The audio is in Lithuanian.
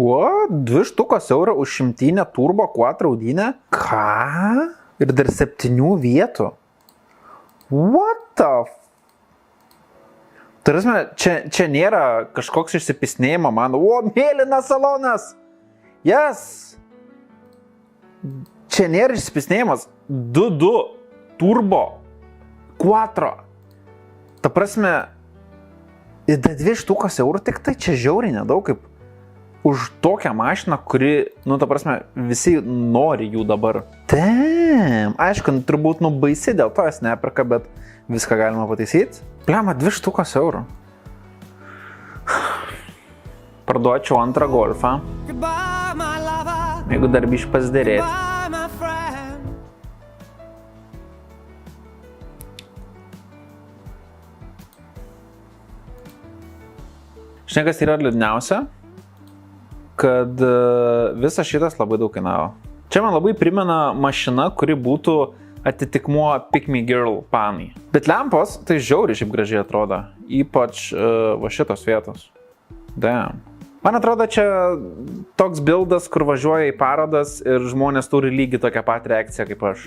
What? 2 štukos eurų už 100 turbo quattro audinę? Ką? Ir dar 7 vietų. What the f... Tarasme, čia nėra kažkoks išsipisnėjimo, man. O, mėlynas salonas! Yes! Čia nėra išsipisnėjimas. 2.2 turbo quattro. Ta prasme, 2 štukos eurų, tik tai čia žiauriai nedaug, kaip už tokią mašiną, kuri, ta prasme, visi nori jų dabar. Damn! Aišku, turbūt, baisi dėl to jas neperka, bet viską galima pataisyti. Pliama, 2 štukos eurų. Parduočiau antrą golfą. Jeigu dar biškį pasiderėti. Žinai, kas yra liūdniausia? Kad visas šitas labai daug kainavo. Čia man labai primena mašina, kuri būtų atitikmuo Pick Me Girl panai. Bet lempos tai žiauriai šiaip gražiai atrodo. Ypač va šitos vietos. Damn. Man atrodo, čia toks bildas, kur važiuoja į parodas ir žmonės turi lygiai tokią pat reakciją kaip aš.